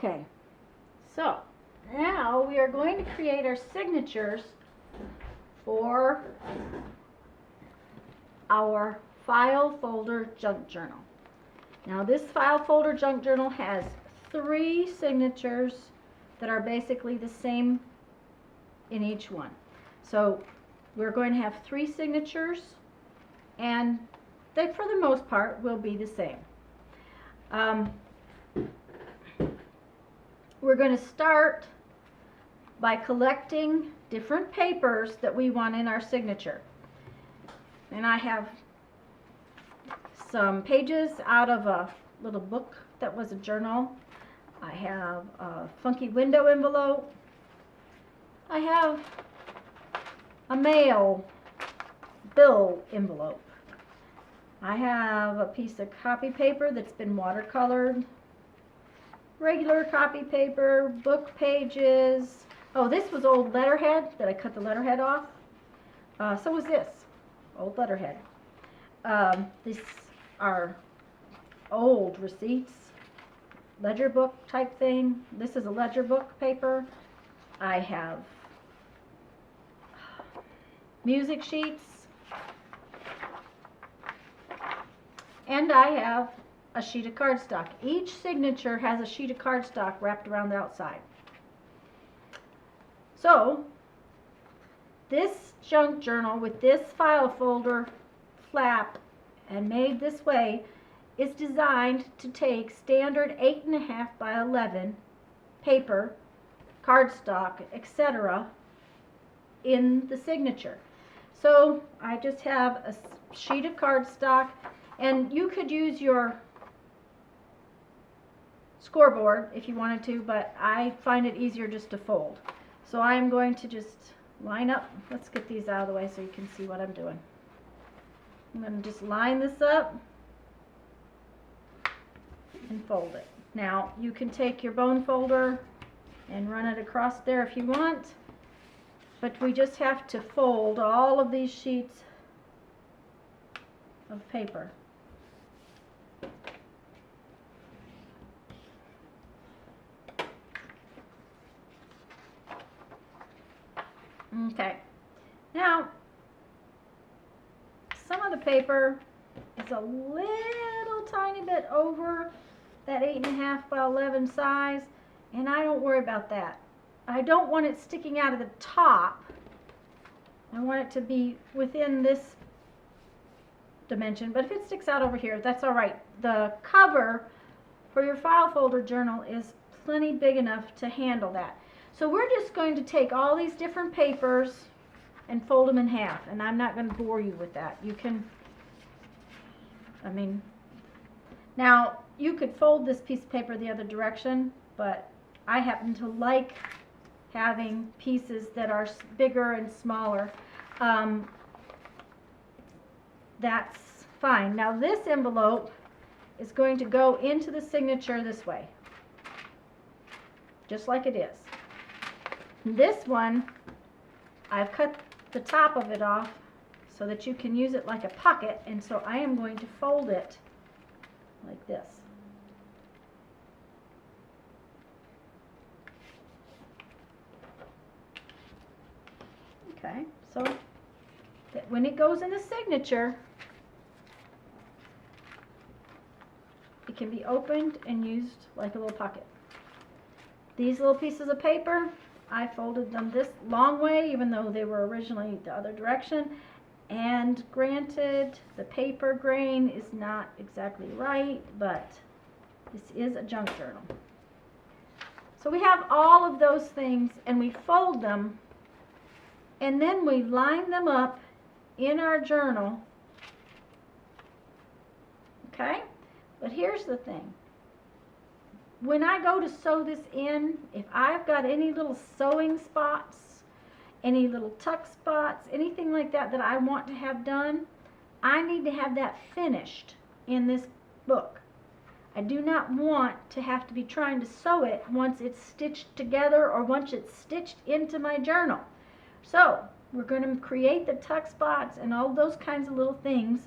Okay, so now we are going to create our signatures for our file folder junk journal. Now this file folder junk journal has 3 signatures that are basically the same in each one. So we're going to have 3 signatures, and they for the most part will be the same. We're going to start by collecting different papers that we want in our signature. And I have some pages out of a little book that was a journal. I have a funky window envelope. I have a mail bill envelope. I have a piece of copy paper that's been watercolored, regular copy paper, book pages. Oh, this was old letterhead that I cut the letterhead off. So was this, old letterhead. These are old receipts, ledger book type thing. This is a ledger book paper. I have music sheets. And I have a sheet of cardstock. Each signature has a sheet of cardstock wrapped around the outside. So this junk journal with this file folder flap and made this way is designed to take standard 8.5 by 11 paper, cardstock, etc. in the signature. So I just have a sheet of cardstock, and you could use your scoreboard if you wanted to, but I find it easier just to fold. So I'm going to just line up. Let's get these out of the way so you can see what I'm doing. I'm going to just line this up and fold it. Now you can take your bone folder and run it across there if you want, but we just have to fold all of these sheets of paper. Okay, now some of the paper is a little tiny bit over that 8.5 by 11 size, and I don't worry about that. I don't want it sticking out of the top. I want it to be within this dimension, but if it sticks out over here, that's all right. The cover for your file folder journal is plenty big enough to handle that. So we're just going to take all these different papers and fold them in half, and I'm not going to bore you with that. You can, now you could fold this piece of paper the other direction, but I happen to like having pieces that are bigger and smaller. That's fine. Now this envelope is going to go into the signature this way, just like it is. This one, I've cut the top of it off so that you can use it like a pocket, and so I am going to fold it like this. Okay, so that when it goes in the signature, it can be opened and used like a little pocket. These little pieces of paper, I folded them this long way, even though they were originally the other direction. And granted, the paper grain is not exactly right, but this is a junk journal. So we have all of those things, and we fold them, and then we line them up in our journal. Okay? But here's the thing. When I go to sew this in, if I've got any little sewing spots, any little tuck spots, anything like that that I want to have done, I need to have that finished in this book. I do not want to have to be trying to sew it once it's stitched together or once it's stitched into my journal. So we're going to create the tuck spots and all those kinds of little things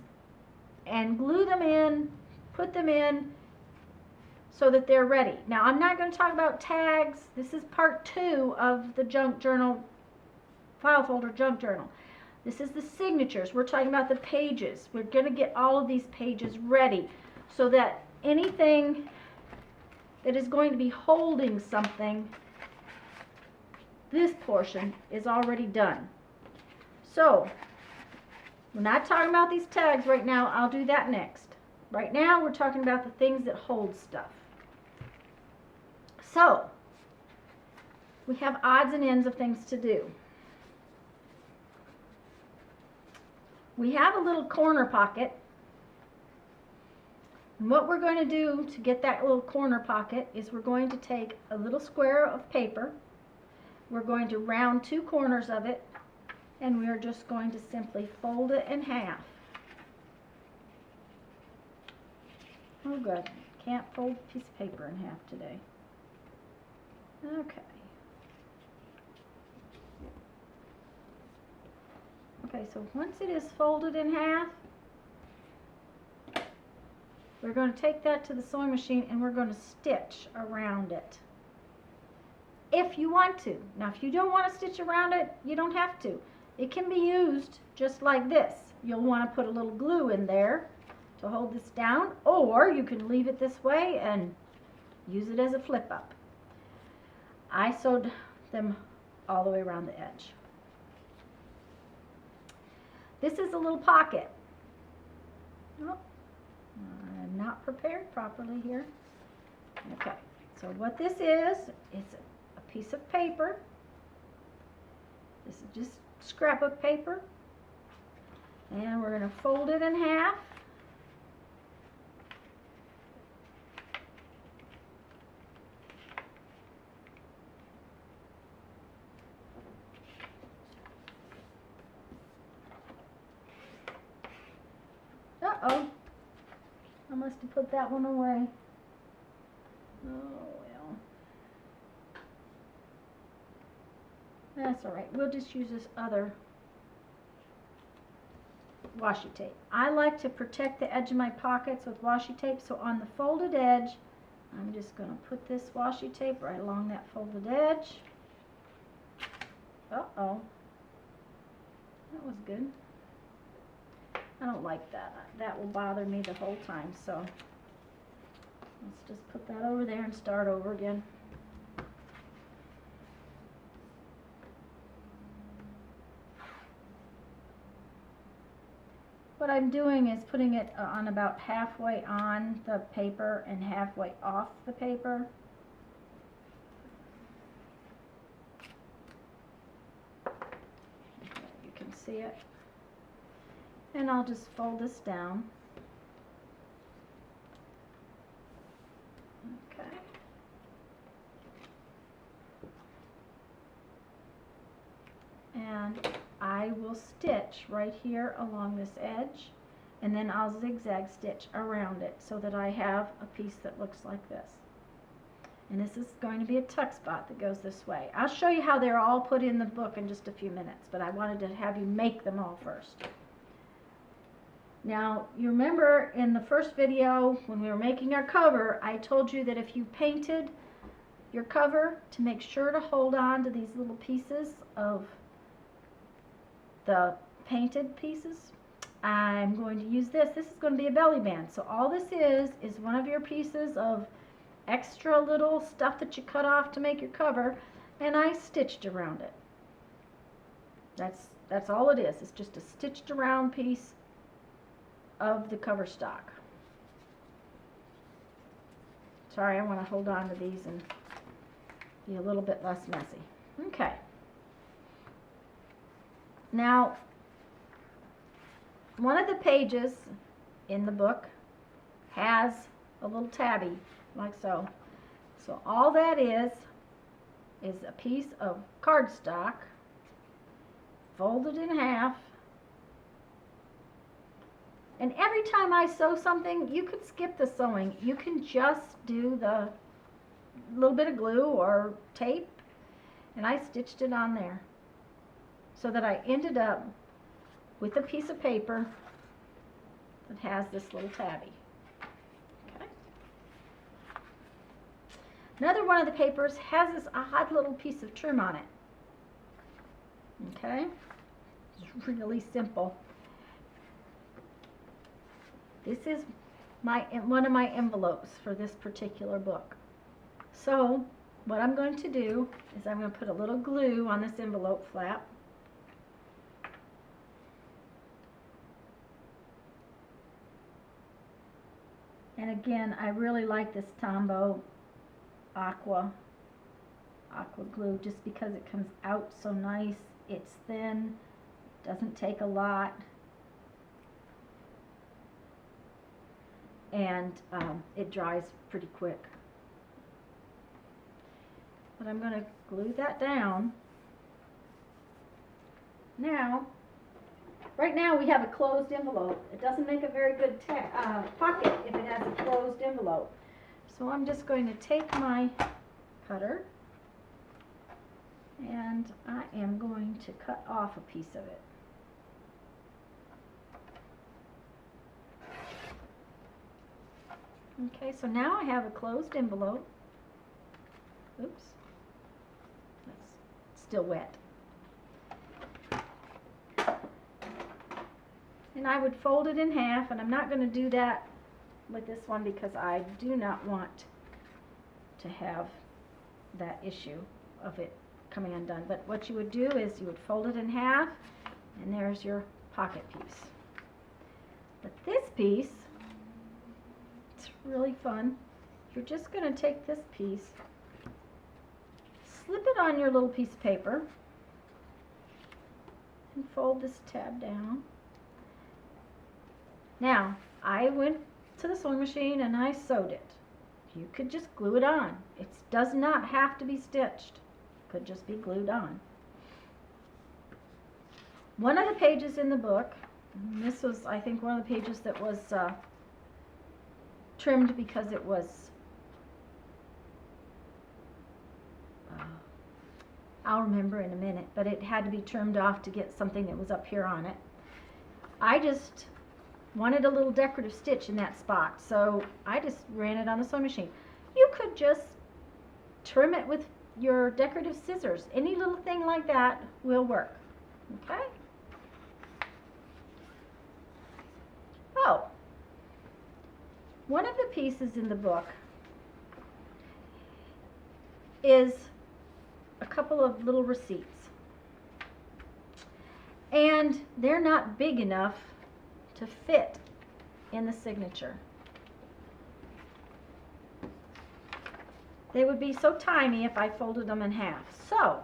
and glue them in, put them in, so that they're ready. Now, I'm not going to talk about tags. This is part 2 of the junk journal, file folder junk journal. This is the signatures. We're talking about the pages. We're going to get all of these pages ready so that anything that is going to be holding something, this portion is already done. So, we're not talking about these tags right now. I'll do that next. Right now, we're talking about the things that hold stuff. So, we have odds and ends of things to do. We have a little corner pocket. And what we're going to do to get that little corner pocket is we're going to take a little square of paper. We're going to round 2 corners of it, and we are just going to simply fold it in half. Oh good, can't fold a piece of paper in half today. Okay. Okay, so once it is folded in half, we're going to take that to the sewing machine and we're going to stitch around it. If you want to. Now, if you don't want to stitch around it, you don't have to. It can be used just like this. You'll want to put a little glue in there to hold this down, or you can leave it this way and use it as a flip up. I sewed them all the way around the edge. This is a little pocket. Oh, I'm not prepared properly here. Okay, so what this is a piece of paper. This is just scrapbook paper. And we're going to fold it in half. Uh-oh. I must have put that one away. Oh, well. That's all right. We'll just use this other washi tape. I like to protect the edge of my pockets with washi tape, so on the folded edge, I'm just going to put this washi tape right along that folded edge. Uh-oh. That was good. I don't like that. That will bother me the whole time, so let's just put that over there and start over again. What I'm doing is putting it on about halfway on the paper and halfway off the paper. You can see it. And I'll just fold this down. Okay. And I will stitch right here along this edge, and then I'll zigzag stitch around it so that I have a piece that looks like this. And this is going to be a tuck spot that goes this way. I'll show you how they're all put in the book in just a few minutes, but I wanted to have you make them all first. Now, you remember in the first video when we were making our cover, I told you that if you painted your cover, to make sure to hold on to these little pieces of the painted pieces. I'm going to use this. This is going to be a belly band. So all this is one of your pieces of extra little stuff that you cut off to make your cover, and I stitched around it. That's all it is. It's just a stitched around piece of the cover stock. Sorry, I want to hold on to these and be a little bit less messy. Okay. Now, one of the pages in the book has a little tabby, like so. So all that is a piece of cardstock folded in half. And every time I sew something, you could skip the sewing. You can just do the little bit of glue or tape, and I stitched it on there so that I ended up with a piece of paper that has this little tabby. Okay. Another one of the papers has this odd little piece of trim on it. Okay, it's really simple. This is one of my envelopes for this particular book. So what I'm going to do is I'm going to put a little glue on this envelope flap. And again, I really like this Tombow aqua glue just because it comes out so nice. It's thin, doesn't take a lot, and it dries pretty quick. But I'm going to glue that down. Now, right now we have a closed envelope. It doesn't make a very good pocket if it has a closed envelope. So I'm just going to take my cutter and I am going to cut off a piece of it. Okay, so now I have a closed envelope. Oops, that's still wet. And I would fold it in half, and I'm not going to do that with this one because I do not want to have that issue of it coming undone. But what you would do is you would fold it in half, and there's your pocket piece. But this piece, it's really fun. You're just going to take this piece, slip it on your little piece of paper, and fold this tab down. Now, I went to the sewing machine and I sewed it. You could just glue it on. It does not have to be stitched. It could just be glued on. One of the pages in the book, and this was, I think, one of the pages that was trimmed because it was, I'll remember in a minute, but it had to be trimmed off to get something that was up here on it. I just wanted a little decorative stitch in that spot, so I just ran it on the sewing machine. You could just trim it with your decorative scissors. Any little thing like that will work. Okay? Oh, one of the pieces in the book is a couple of little receipts, and they're not big enough to fit in the signature. They would be so tiny if I folded them in half. So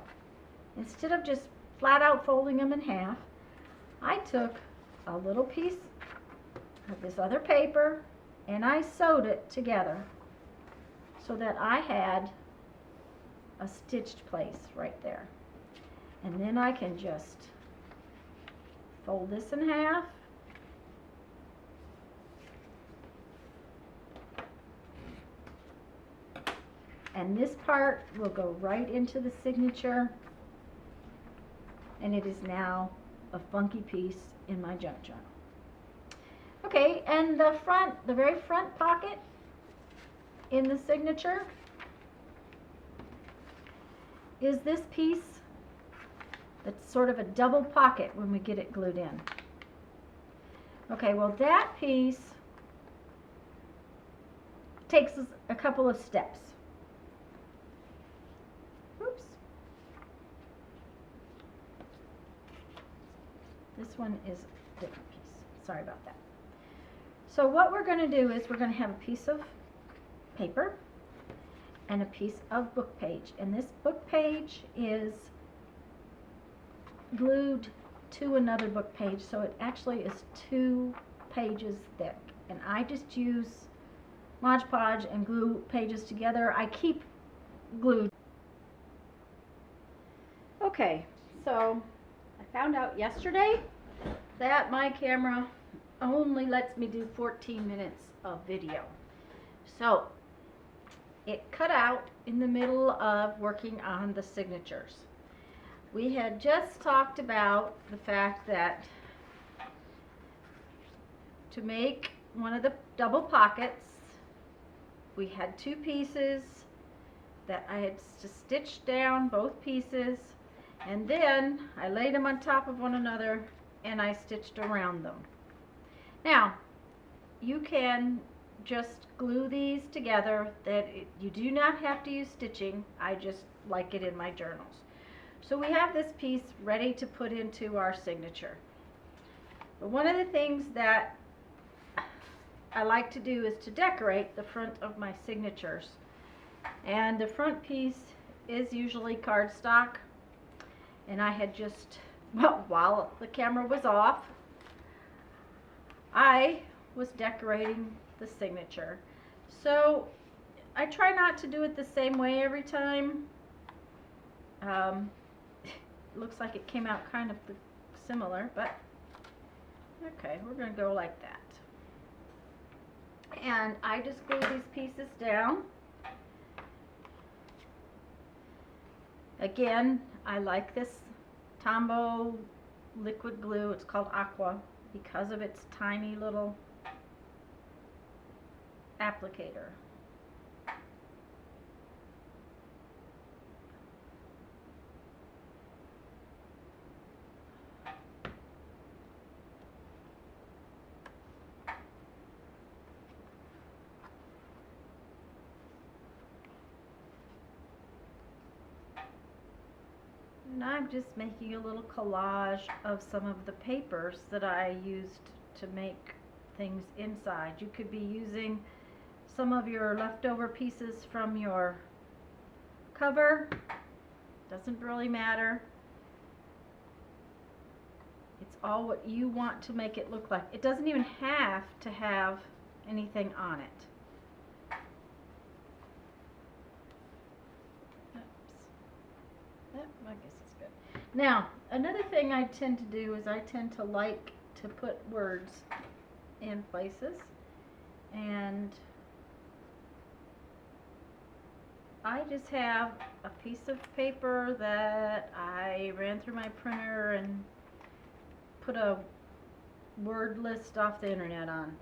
instead of just flat out folding them in half, I took a little piece of this other paper and I sewed it together so that I had a stitched place right there. And then I can just fold this in half, and this part will go right into the signature, and it is now a funky piece in my junk journal. Okay, and the very front pocket in the signature is this piece that's sort of a double pocket when we get it glued in. Okay, well that piece takes us a couple of steps. Oops. This one is a different piece. Sorry about that. So what we're going to do is we're going to have a piece of paper and a piece of book page. And this book page is glued to another book page, so it actually is 2 pages thick. And I just use Mod Podge and glue pages together. I keep glued. Okay, so I found out yesterday that my camera only lets me do 14 minutes of video. So it cut out in the middle of working on the signatures. We had just talked about the fact that to make one of the double pockets, we had 2 pieces that I had just stitched down both pieces, and then I laid them on top of one another and I stitched around them. Now, you can just glue these together. You do not have to use stitching. I just like it in my journals. So we have this piece ready to put into our signature. But one of the things that I like to do is to decorate the front of my signatures. And the front piece is usually cardstock. And I had just, well, while the camera was off, I was decorating the signature. So I try not to do it the same way every time. Looks like it came out kind of similar, but okay, we're going to go like that. And I just glue these pieces down. Again, I like this Tombow liquid glue. It's called Aqua because of its tiny little applicator. And I'm just making a little collage of some of the papers that I used to make things inside. You could be using some of your leftover pieces from your cover. Doesn't really matter. It's all what you want to make it look like. It doesn't even have to have anything on it. I guess it's good. Now, another thing I tend to do is I tend to like to put words in places, and I just have a piece of paper that I ran through my printer and put a word list off the internet on.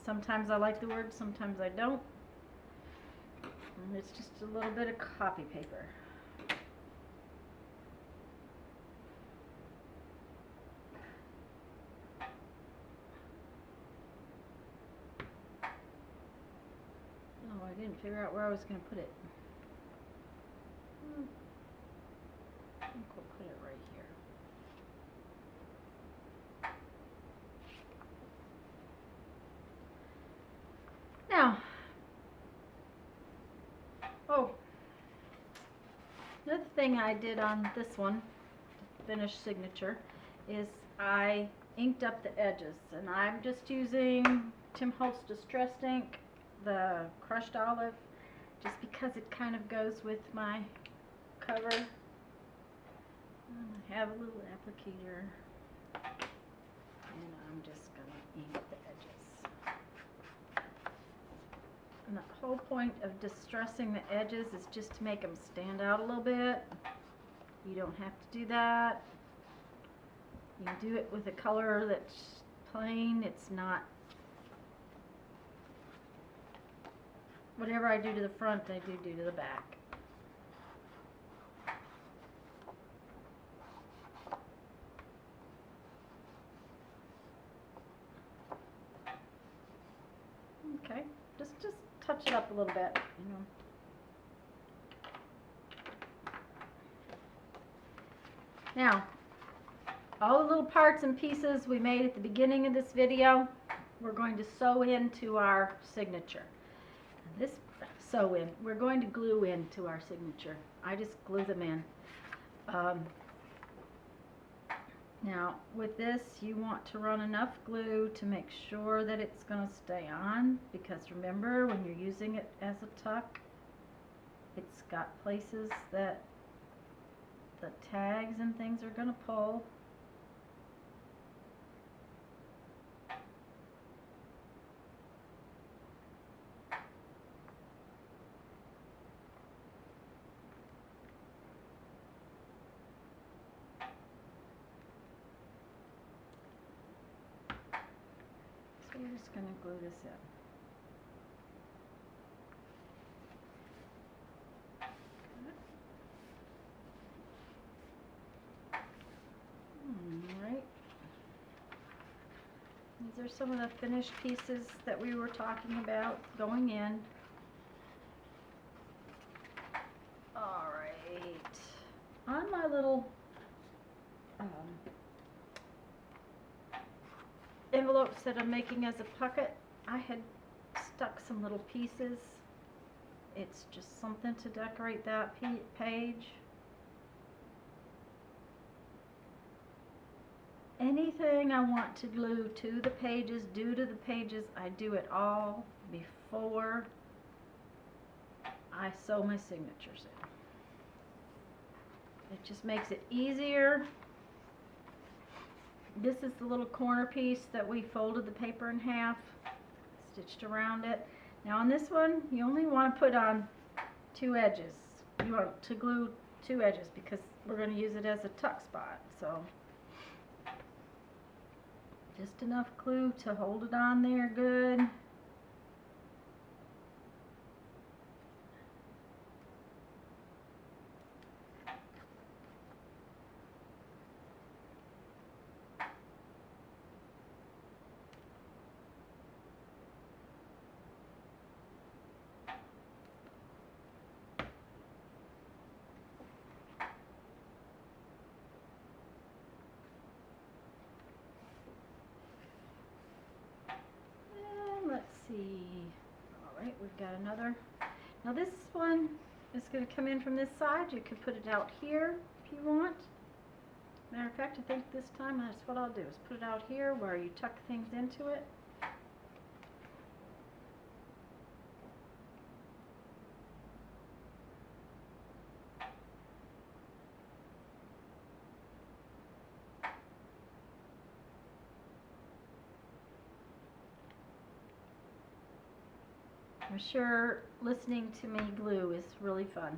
Sometimes I like the words, sometimes I don't. And it's just a little bit of copy paper. Oh, I didn't figure out where I was going to put it. I think we'll put it right here. Now, another thing I did on this one, finished signature, is I inked up the edges, and I'm just using Tim Holtz Distressed ink, the crushed olive, just because it kind of goes with my cover. I have a little applicator, and I'm just going to ink the edges. And the whole point of distressing the edges is just to make them stand out a little bit. You don't have to do that. You can do it with a color that's plain. It's not, whatever I do to the front, I do to the back. Okay, just touch it up a little bit, you know. Now, all the little parts and pieces we made at the beginning of this video, we're going to sew into our signature. This sew in, we're going to glue into our signature. I just glue them in. Now, with this, you want to run enough glue to make sure that it's going to stay on, because remember, when you're using it as a tuck, it's got places that the tags and things are going to pull. So we're just going to glue this in. are some of the finished pieces that we were talking about going in. Alright, on my little envelopes that I'm making as a pocket, I had stuck some little pieces. It's just something to decorate that page. Anything I want to glue to the pages, I do it all before I sew my signatures in. It just makes it easier. This is the little corner piece that we folded the paper in half, stitched around it. Now on this one, you only want to put on 2 edges. You want to glue 2 edges because we're going to use it as a tuck spot. So just enough glue to hold it on there good. Alright, we've got another. Now this one is going to come in from this side. You could put it out here if you want. Matter of fact, I think this time that's what I'll do, is put it out here where you tuck things into it. I'm sure listening to me glue is really fun.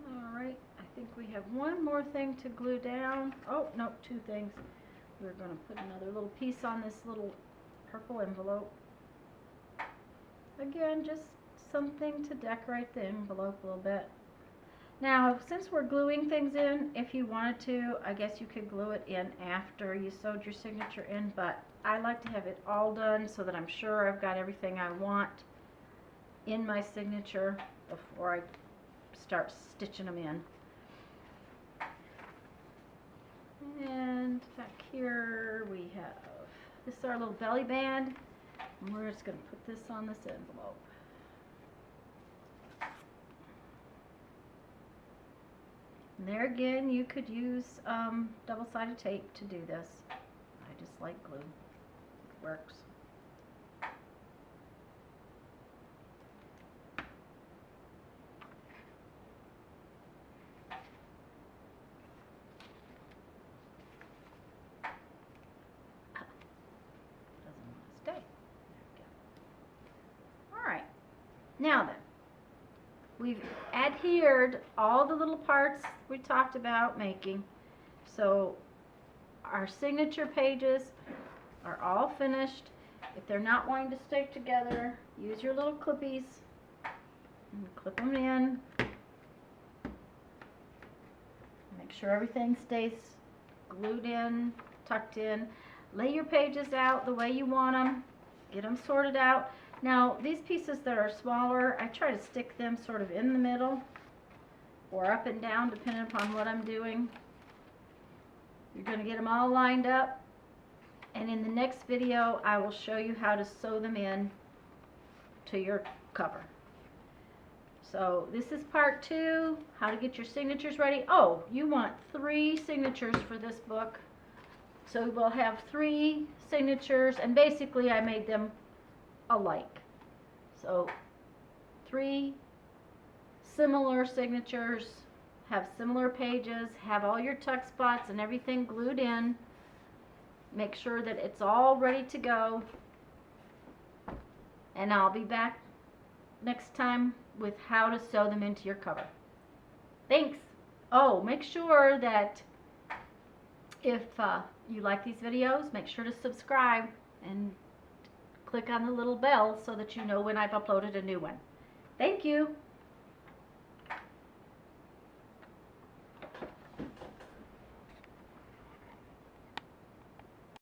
Alright, I think we have one more thing to glue down. Oh, no, 2 things. We're going to put another little piece on this little purple envelope. Again, just something to decorate the envelope a little bit. Now, since we're gluing things in, if you wanted to, I guess you could glue it in after you sewed your signature in, but I like to have it all done so that I'm sure I've got everything I want in my signature before I start stitching them in. And back here we have, this is our little belly band, and we're just going to put this on this envelope. And there again, you could use double-sided tape to do this. I just like glue. It works. Doesn't want to stay. There we go. All right. Now then. We've adhered all the little parts we talked about making. So our signature pages are all finished. If they're not wanting to stay together, use your little clippies and clip them in. Make sure everything stays glued in, tucked in. Lay your pages out the way you want them. Get them sorted out. Now, these pieces that are smaller, I try to stick them sort of in the middle or up and down, depending upon what I'm doing. You're going to get them all lined up, and in the next video, I will show you how to sew them in to your cover. So this is part 2, how to get your signatures ready. Oh, you want 3 signatures for this book. So we'll have 3 signatures, and basically I made them alike. So 3 similar signatures, have similar pages, have all your tuck spots and everything glued in. Make sure that it's all ready to go. And I'll be back next time with how to sew them into your cover. Thanks. Oh, make sure that if you like these videos, make sure to subscribe and click on the little bell so that you know when I've uploaded a new one. Thank you.